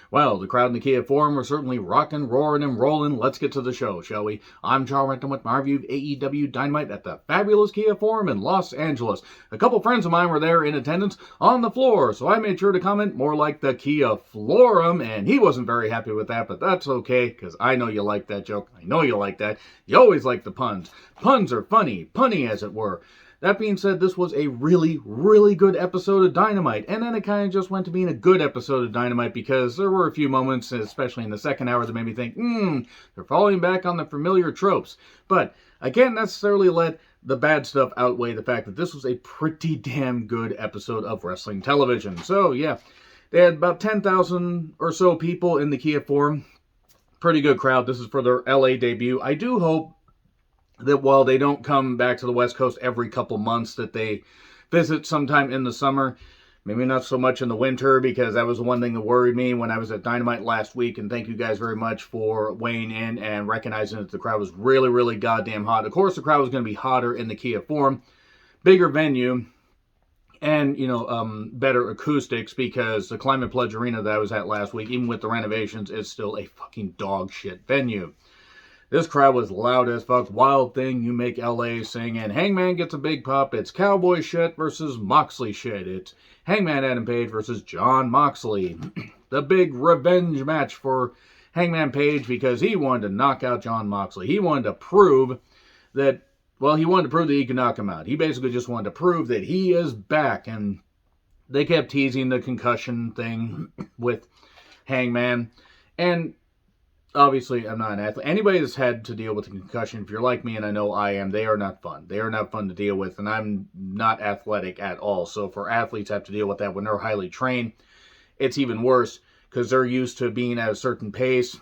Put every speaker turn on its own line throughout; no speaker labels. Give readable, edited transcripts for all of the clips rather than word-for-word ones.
Well, the crowd in the Kia Forum were certainly rocking, roaring, and rolling. Let's get to the show, shall we? I'm Charles Renton with my review of AEW Dynamite at the fabulous Kia Forum in Los Angeles. A couple friends of mine were there in attendance on the floor, so I made sure to comment more like the Kia Florum, and he wasn't very happy with that, but that's okay, because I know you like that joke. I know you like that. You always like the puns. Puns are funny, punny as it were. That being said, this was a really, really good episode of Dynamite, and then it kind of just went to being a good episode of Dynamite because there were a few moments, especially in the second hour, that made me think, they're falling back on the familiar tropes. But I can't necessarily let the bad stuff outweigh the fact that this was a pretty damn good episode of wrestling television. So, yeah, they had about 10,000 or so people in the Kia Forum. Pretty good crowd. This is for their LA debut. I do hope that while they don't come back to the West Coast every couple months, that they visit sometime in the summer. Maybe not so much in the winter, because that was the one thing that worried me when I was at Dynamite last week. And thank you guys very much for weighing in and recognizing that the crowd was really, really goddamn hot. Of course, the crowd was going to be hotter in the Kia Forum. Bigger venue. And, better acoustics, because the Climate Pledge Arena that I was at last week, even with the renovations, is still a fucking dog shit venue. This crowd was loud as fuck. Wild Thing, You Make LA sing, and Hangman gets a big pop. It's Cowboy shit versus Moxley shit. It's Hangman Adam Page versus John Moxley. The big revenge match for Hangman Page, because he wanted to knock out John Moxley. He wanted to prove that, he wanted to prove that he could knock him out. He basically just wanted to prove that he is back, and they kept teasing the concussion thing with Hangman, and obviously, I'm not an athlete. Anybody that's had to deal with a concussion, if you're like me, and I know I am, they are not fun. They are not fun to deal with, and I'm not athletic at all. So for athletes to have to deal with that when they're highly trained, it's even worse, because they're used to being at a certain pace.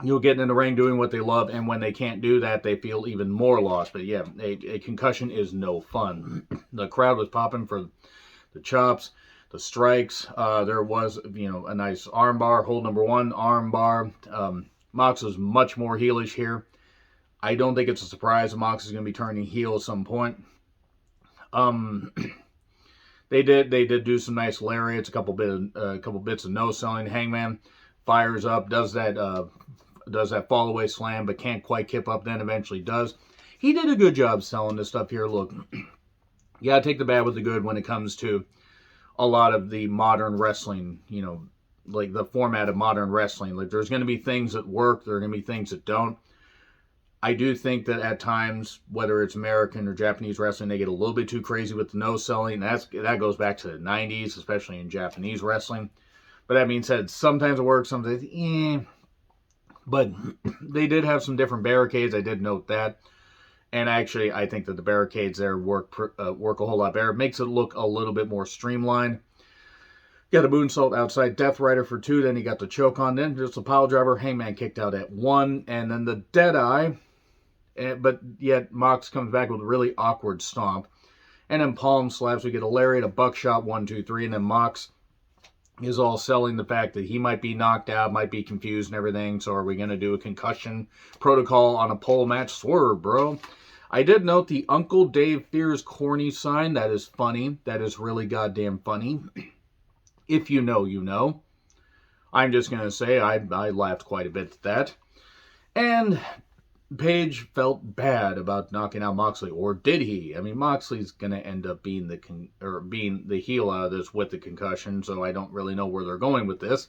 You'll get in the ring doing what they love, and when they can't do that, they feel even more lost. But yeah, a concussion is no fun. The crowd was popping for the chops, the strikes. There was, a nice armbar, hold number one, armbar. Mox was much more heelish here. I don't think it's a surprise that Mox is going to be turning heel at some point. They did do some nice lariats, a couple bits of no selling. Hangman fires up, does that fall away slam, but can't quite keep up. Then eventually does. He did a good job selling this stuff here. Look, you gotta take the bad with the good when it comes to a lot of the modern wrestling, like the format of modern wrestling. Like, there's going to be things that work, there are going to be things that don't. I do think that at times, whether it's American or Japanese wrestling, they get a little bit too crazy with the no selling. That goes back to the 90s, especially in Japanese wrestling. But that being said, sometimes it works, sometimes But they did have some different barricades. I did note that. And actually, I think that the barricades there work a whole lot better. It makes it look a little bit more streamlined. Got a moonsault outside Death Rider for 2. Then he got the choke on. Then just a pile driver. Hangman kicked out at 1. And then the Deadeye. But yet Mox comes back with a really awkward stomp. And then palm slaps. We get a lariat, a buckshot, 1, 2, 3. And then Mox is all selling the fact that he might be knocked out, might be confused and everything. So are we going to do a concussion protocol on a pole match? Swerve, bro. I did note the Uncle Dave Fears corny sign. That is funny. That is really goddamn funny. If you know, you know. I'm just going to say I laughed quite a bit at that. And Page felt bad about knocking out Moxley, or did he? I mean, Moxley's going to end up being the heel out of this with the concussion, so I don't really know where they're going with this.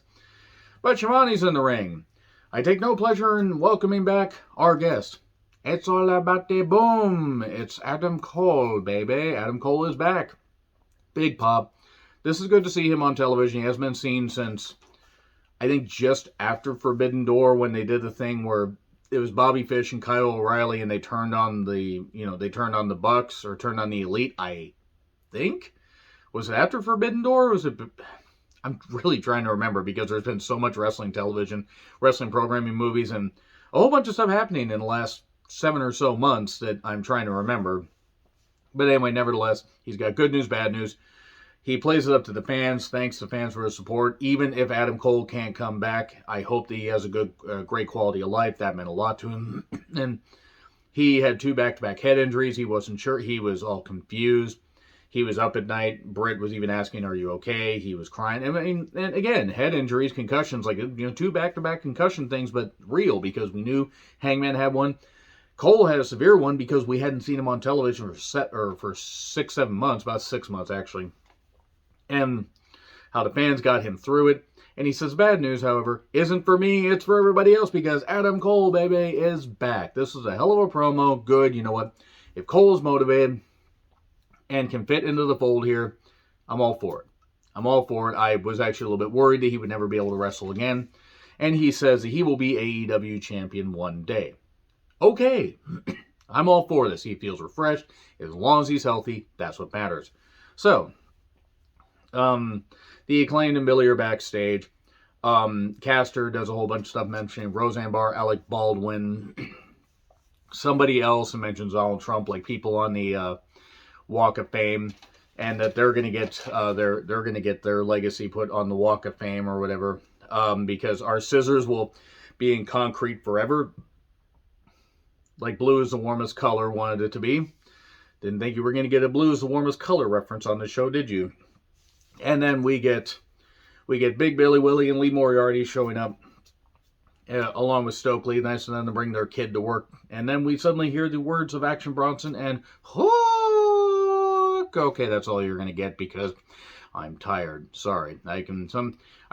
But Shivani's in the ring. I take no pleasure in welcoming back our guest. It's all about the boom. It's Adam Cole, baby. Adam Cole is back. Big pop. This is good to see him on television. He hasn't been seen since, I think, just after Forbidden Door, when they did the thing where it was Bobby Fish and Kyle O'Reilly, and they turned on the Bucks, or turned on the Elite, I think. Was it after Forbidden Door, or was it... I'm really trying to remember, because there's been so much wrestling television, wrestling programming, movies, and a whole bunch of stuff happening in the last 7 or so months that I'm trying to remember. But anyway, nevertheless, he's got good news, bad news. He plays it up to the fans. Thanks to fans for his support. Even if Adam Cole can't come back, I hope that he has a great quality of life. That meant a lot to him. And he had 2 back-to-back head injuries. He wasn't sure. He was all confused. He was up at night. Britt was even asking, "Are you okay?" He was crying. I mean, and again, head injuries, concussions, like, 2 back-to-back concussion things, but real, because we knew Hangman had one. Cole had a severe one because we hadn't seen him on television for 6-7 months, about 6 months actually, and how the fans got him through it. And he says, bad news, however, isn't for me, it's for everybody else, because Adam Cole, baby, is back. This is a hell of a promo. Good. You know what? If Cole is motivated and can fit into the fold here, I'm all for it. I'm all for it. I was actually a little bit worried that he would never be able to wrestle again. And he says that he will be AEW champion one day. Okay. I'm all for this. He feels refreshed. As long as he's healthy, that's what matters. So, the Acclaimed and Billy are backstage. Caster does a whole bunch of stuff mentioning Roseanne Barr, Alec Baldwin, somebody else, and mentions Donald Trump, like people on the Walk of Fame, and that they're gonna get their legacy put on the Walk of Fame or whatever, because our scissors will be in concrete forever. Like blue is the warmest color, wanted it to be. Didn't think you were gonna get a blue is the warmest color reference on the show, did you? And then we get Big Billy Willie and Lee Moriarty showing up, along with Stokely. Nice of them to bring their kid to work. And then we suddenly hear the words of Action Bronson and Hook. Okay, that's all you're going to get because I'm tired. Sorry. I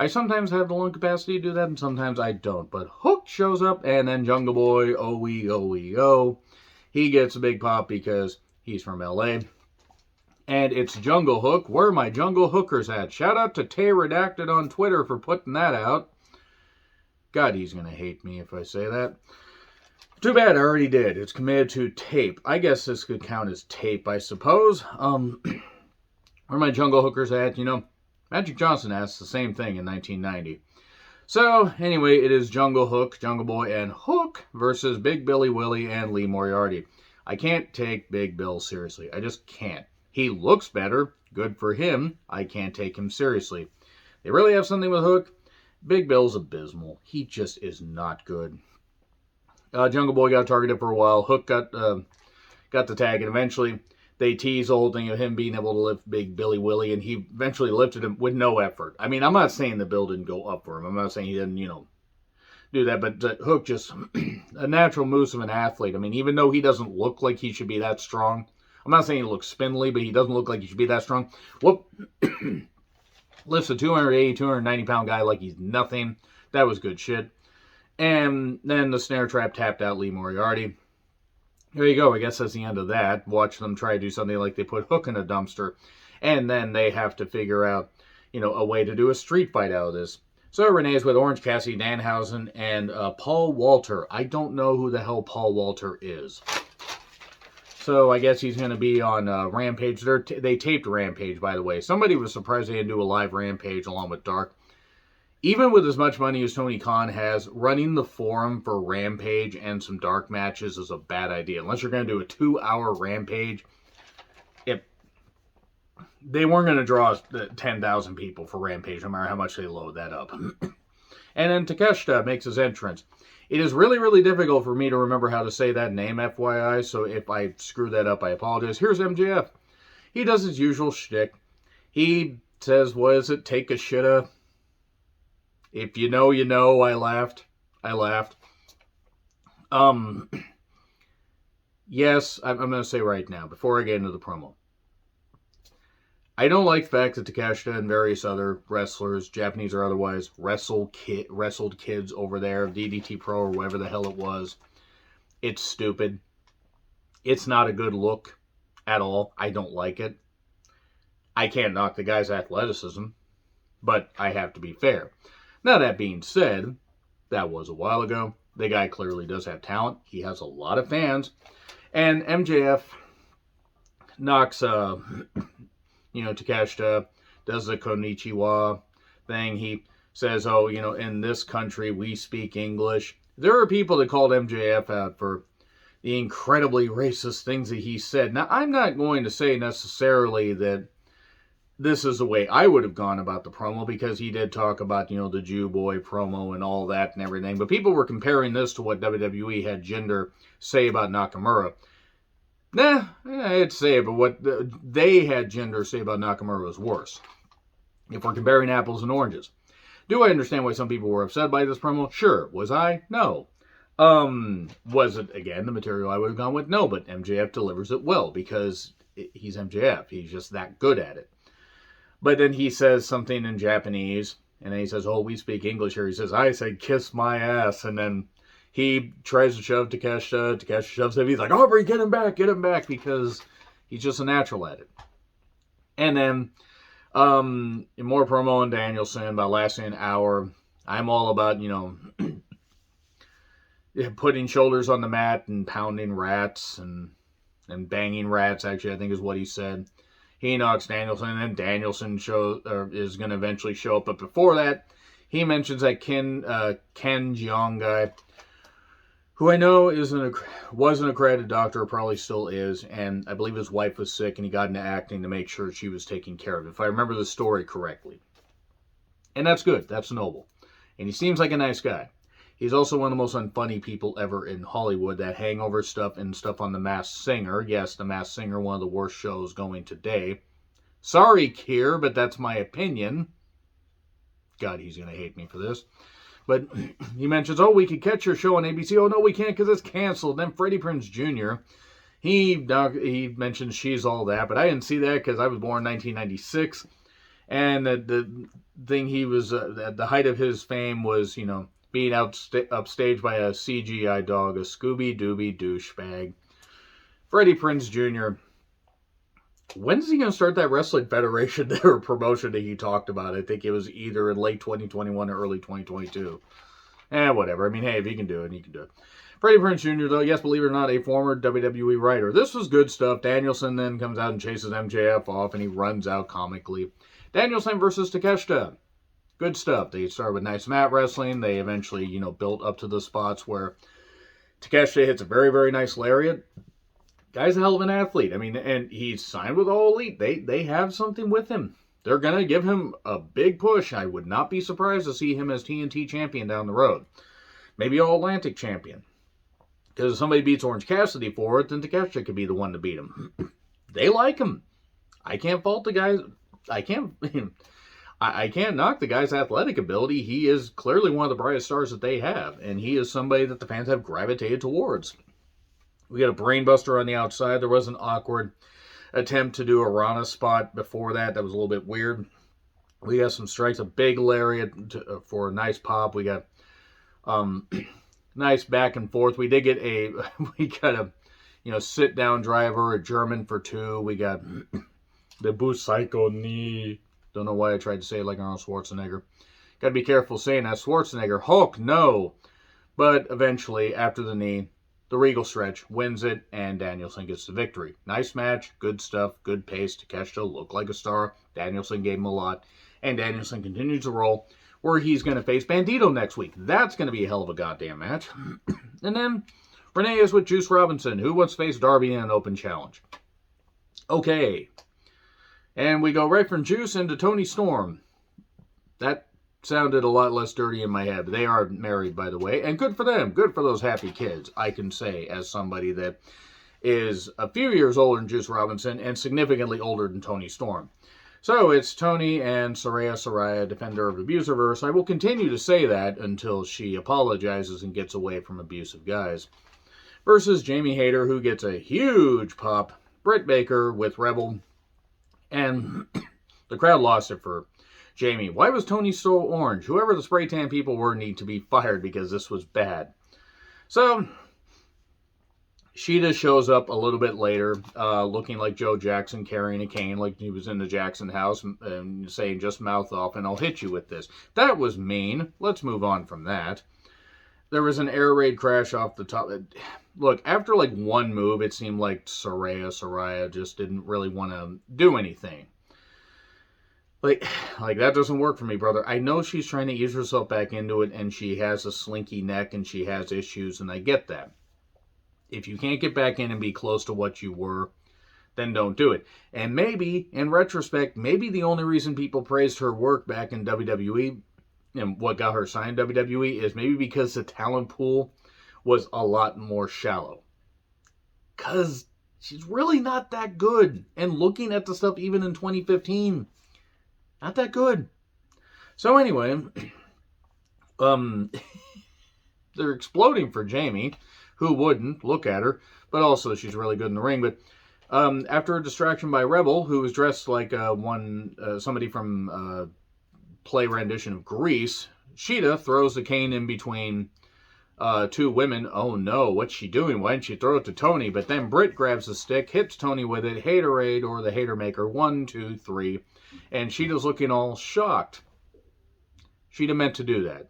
sometimes have the lung capacity to do that, and sometimes I don't. But Hook shows up, and then Jungle Boy, oh. He gets a big pop because he's from L.A., and it's Jungle Hook. Where are my Jungle Hookers at? Shout out to Tay Redacted on Twitter for putting that out. God, he's going to hate me if I say that. Too bad, I already did. It's committed to tape. I guess this could count as tape, I suppose. Where are my Jungle Hookers at? Magic Johnson asked the same thing in 1990. So, anyway, it is Jungle Hook, Jungle Boy, and Hook versus Big Billy Willie and Lee Moriarty. I can't take Big Bill seriously. I just can't. He looks better. Good for him. I can't take him seriously. They really have something with Hook. Big Bill's abysmal. He just is not good. Jungle Boy got targeted for a while. Hook got the tag, and eventually they teased the whole thing of him being able to lift Big Billy Willie, and he eventually lifted him with no effort. I mean, I'm not saying the Bill didn't go up for him. I'm not saying he didn't, do that, but Hook just a natural moose of an athlete. I mean, even though he doesn't look like he should be that strong, I'm not saying he looks spindly, but he doesn't look like he should be that strong. Whoop. Lifts a 280, 290-pound guy like he's nothing. That was good shit. And then the snare trap tapped out Lee Moriarty. There you go. I guess that's the end of that. Watch them try to do something like they put Hook in a dumpster. And then they have to figure out, a way to do a street fight out of this. So Renee's with Orange Cassidy, Danhausen, and Paul Walter. I don't know who the hell Paul Walter is. So I guess he's going to be on Rampage. They taped Rampage, by the way. Somebody was surprised they didn't do a live Rampage along with Dark. Even with as much money as Tony Khan has, running the forum for Rampage and some Dark matches is a bad idea. Unless you're going to do a 2-hour Rampage. They weren't going to draw 10,000 people for Rampage, no matter how much they load that up. And then Takeshita makes his entrance. It is really, really difficult for me to remember how to say that name, FYI, so if I screw that up, I apologize. Here's MJF. He does his usual shtick. He says, what is it, take a shitta? If you know, you know. I laughed. Yes, I'm going to say right now, before I get into the promo. I don't like the fact that Takeshita and various other wrestlers, Japanese or otherwise, wrestled kids over there, DDT Pro or whatever the hell it was. It's stupid. It's not a good look at all. I don't like it. I can't knock the guy's athleticism, but I have to be fair. Now, that being said, that was a while ago. The guy clearly does have talent. He has a lot of fans. And MJF knocks, Takeshita, does the Konnichiwa thing. He says, in this country, we speak English. There are people that called MJF out for the incredibly racist things that he said. Now, I'm not going to say necessarily that this is the way I would have gone about the promo, because he did talk about, the Jew boy promo and all that and everything. But people were comparing this to what WWE had Jinder say about Nakamura. Nah, I'd say it, but what they had Jinder say about Nakamura was worse. If we're comparing apples and oranges. Do I understand why some people were upset by this promo? Sure. Was I? No. Was it, again, the material I would have gone with? No, but MJF delivers it well because he's MJF. He's just that good at it. But then he says something in Japanese, and then he says, oh, we speak English here. He says, I said, kiss my ass. And then he tries to shove Takeshi. Takeshi shoves him. He's like, Aubrey, get him back, because he's just a natural at it. And then more promo on Danielson about lasting an hour. I'm all about, putting shoulders on the mat and pounding rats and banging rats, actually, I think is what he said. He knocks Danielson, and then Danielson is going to eventually show up. But before that, he mentions that Ken Jeong guy, who I know was an accredited doctor, probably still is, and I believe his wife was sick, and he got into acting to make sure she was taken care of, if I remember the story correctly. And that's good. That's noble. And he seems like a nice guy. He's also one of the most unfunny people ever in Hollywood. That hangover stuff and stuff on The Masked Singer. Yes, The Masked Singer, one of the worst shows going today. Sorry, Keir, but that's my opinion. God, he's going to hate me for this. But he mentions, oh, we could catch your show on ABC. Oh, no, we can't because it's canceled. Then Freddie Prinze Jr., he mentions She's All That. But I didn't see that because I was born in 1996. And the thing he was, at the height of his fame was, being upstaged by a CGI dog, a Scooby-Dooby douchebag. Freddie Prinze Jr., when's he going to start that Wrestling Federation or promotion that he talked about? I think it was either in late 2021 or early 2022. Whatever. I mean, hey, if he can do it, he can do it. Freddie Prinze Jr., though, yes, believe it or not, a former WWE writer. This was good stuff. Danielson then comes out and chases MJF off, and he runs out comically. Danielson versus Takeshi. Good stuff. They started with nice mat wrestling. They eventually, built up to the spots where Takeshi hits a very, very nice lariat. Guy's a hell of an athlete. I mean, and he's signed with All Elite. They have something with him. They're going to give him a big push. I would not be surprised to see him as TNT champion down the road. Maybe All-Atlantic champion. Because if somebody beats Orange Cassidy for it, then Takeshi could be the one to beat him. They like him. I can't fault the guys. I can't knock the guy's athletic ability. He is clearly one of the brightest stars that they have. And he is somebody that the fans have gravitated towards. We got a brainbuster on the outside. There was an awkward attempt to do a Rana spot before that. That was a little bit weird. We got some strikes, a big lariat for a nice pop. We got nice back and forth. We did get a sit down driver, a German for two. We got the Busaico knee. Don't know why I tried to say it like Arnold Schwarzenegger. Got to be careful saying that. Schwarzenegger, Hulk, no. But eventually, after the knee, the Regal Stretch wins it, and Danielson gets the victory. Nice match, good stuff, good pace. Takeshi looked like a star. Danielson gave him a lot. And Danielson continues to roll, where he's going to face Bandito next week. That's going to be a hell of a goddamn match. And then Renee is with Juice Robinson, who wants to face Darby in an open challenge. Okay. And we go right from Juice into Tony Storm. That sounded a lot less dirty in my head. They are married, by the way, and good for them. Good for those happy kids, I can say, as somebody that is a few years older than Juice Robinson and significantly older than Tony Storm. So it's Tony and Saraya, defender of Abusiverse. I will continue to say that until she apologizes and gets away from abusive guys. Versus Jamie Hayter, who gets a huge pop. Britt Baker with Rebel. And the crowd lost it for Jamie. Why was Tony so orange? Whoever the spray tan people were need to be fired because this was bad. So, Sheeta shows up a little bit later, looking like Joe Jackson carrying a cane, like he was in the Jackson house, and saying, just mouth off and I'll hit you with this. That was mean. Let's move on from that. There was an air raid crash off the top. Look, after like one move, it seemed like Saraya just didn't really want to do anything. Like that doesn't work for me, brother. I know she's trying to ease herself back into it, and she has a slinky neck, and she has issues, and I get that. If you can't get back in and be close to what you were, then don't do it. And maybe, in retrospect, maybe the only reason people praised her work back in WWE and what got her signed WWE is maybe because the talent pool was a lot more shallow. Because She's really not that good. And looking at the stuff even in 2015, not that good. So anyway, they're exploding for Jamie. Who wouldn't? Look at her. But also, she's really good in the ring. But after a distraction by Rebel, who was dressed like somebody from play rendition of Grease, Sheeta throws the cane in between two women. Oh no, what's she doing? Why didn't she throw it to Tony? But then Britt grabs the stick, hits Tony with it, Haterade or the Hater Maker, 1, 2, 3. And Sheeta's looking all shocked. Sheeta meant to do that.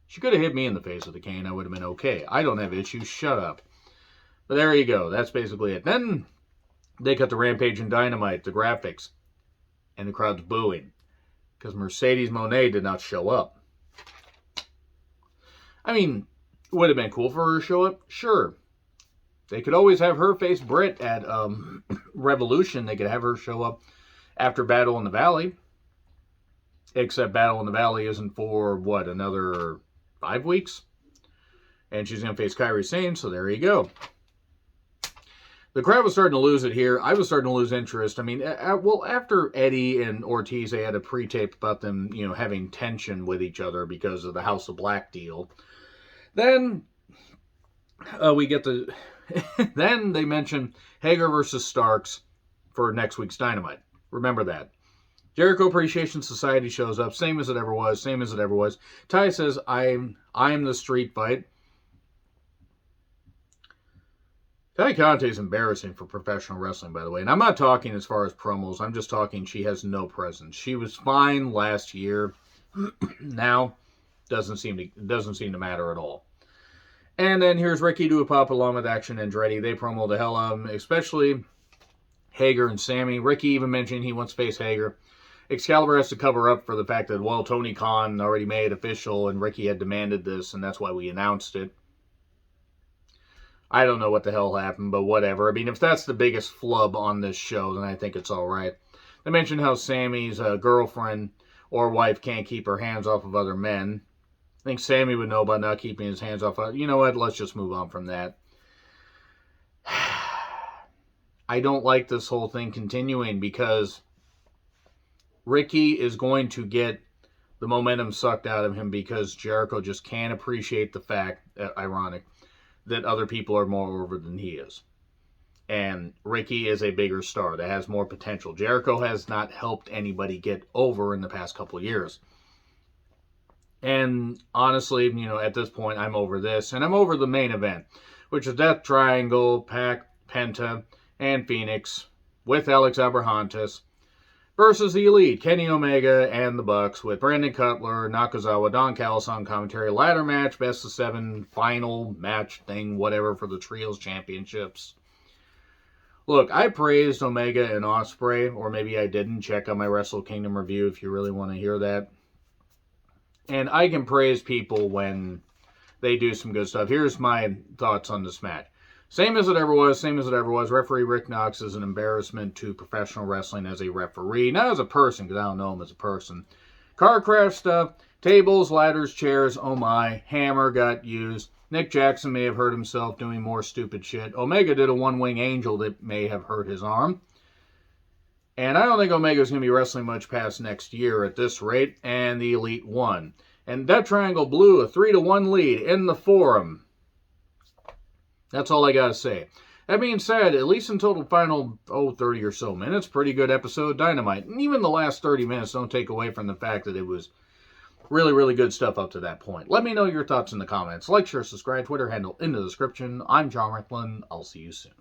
She could have hit me in the face with the cane. I would have been okay. I don't have issues. Shut up. But there you go. That's basically it. Then they cut to Rampage and Dynamite, the graphics. And the crowd's booing. Because Mercedes Moné did not show up. I mean, would have been cool for her to show up? Sure. They could always have her face Britt at Revolution. They could have her show up after Battle in the Valley. Except Battle in the Valley isn't for, what, another 5 weeks? And she's going to face Kairi Sane, so there you go. The crowd was starting to lose it here. I was starting to lose interest. I mean, well, after Eddie and Ortiz, they had a pre-tape about them, having tension with each other because of the House of Black deal. Then we get the... then they mention Hager versus Starks for next week's Dynamite. Remember that. Jericho Appreciation Society shows up, same as it ever was, same as it ever was. Ty says, I'm the street fight. Tay Conte is embarrassing for professional wrestling, by the way. And I'm not talking as far as promos. I'm just talking she has no presence. She was fine last year. Now, doesn't seem to matter at all. And then here's Ricky Duapapa along with Action Andretti. They promo the hell out of him, especially Hager and Sammy. Ricky even mentioned he wants to face Hager. Excalibur has to cover up for the fact that, well, Tony Khan already made it official and Ricky had demanded this, and that's why we announced it. I don't know what the hell happened, but whatever. I mean, if that's the biggest flub on this show, then I think it's all right. They mentioned how Sammy's girlfriend or wife can't keep her hands off of other men. I think Sammy would know about not keeping his hands off. You know what? Let's just move on from that. I don't like this whole thing continuing because Ricky is going to get the momentum sucked out of him because Jericho just can't appreciate the fact, ironic, that other people are more over than he is. And Ricky is a bigger star that has more potential. Jericho has not helped anybody get over in the past couple of years. And honestly, at this point, I'm over this. And I'm over the main event, which is Death Triangle, Pac, Penta, and Phoenix with Alex Abrahantes versus the Elite, Kenny Omega and the Bucks with Brandon Cutler, Nakazawa, Don Callis on commentary. Ladder match, best of 7, final match thing, whatever, for the Trios Championships. Look, I praised Omega and Ospreay, or maybe I didn't. Check out my Wrestle Kingdom review if you really want to hear that. And I can praise people when they do some good stuff. Here's my thoughts on this match. Same as it ever was, same as it ever was. Referee Rick Knox is an embarrassment to professional wrestling as a referee. Not as a person, because I don't know him as a person. Car crash stuff, tables, ladders, chairs, oh my. Hammer got used. Nick Jackson may have hurt himself doing more stupid shit. Omega did a one-wing angel that may have hurt his arm. And I don't think Omega's going to be wrestling much past next year at this rate. And the Elite won. And Death Triangle blew a 3-1 lead in the Forum. That's all I got to say. That being said, at least until the final 30 or so minutes, pretty good episode of Dynamite. And even the last 30 minutes don't take away from the fact that it was really, really good stuff up to that point. Let me know your thoughts in the comments. Like, share, subscribe, Twitter handle in the description. I'm John Recklin. I'll see you soon.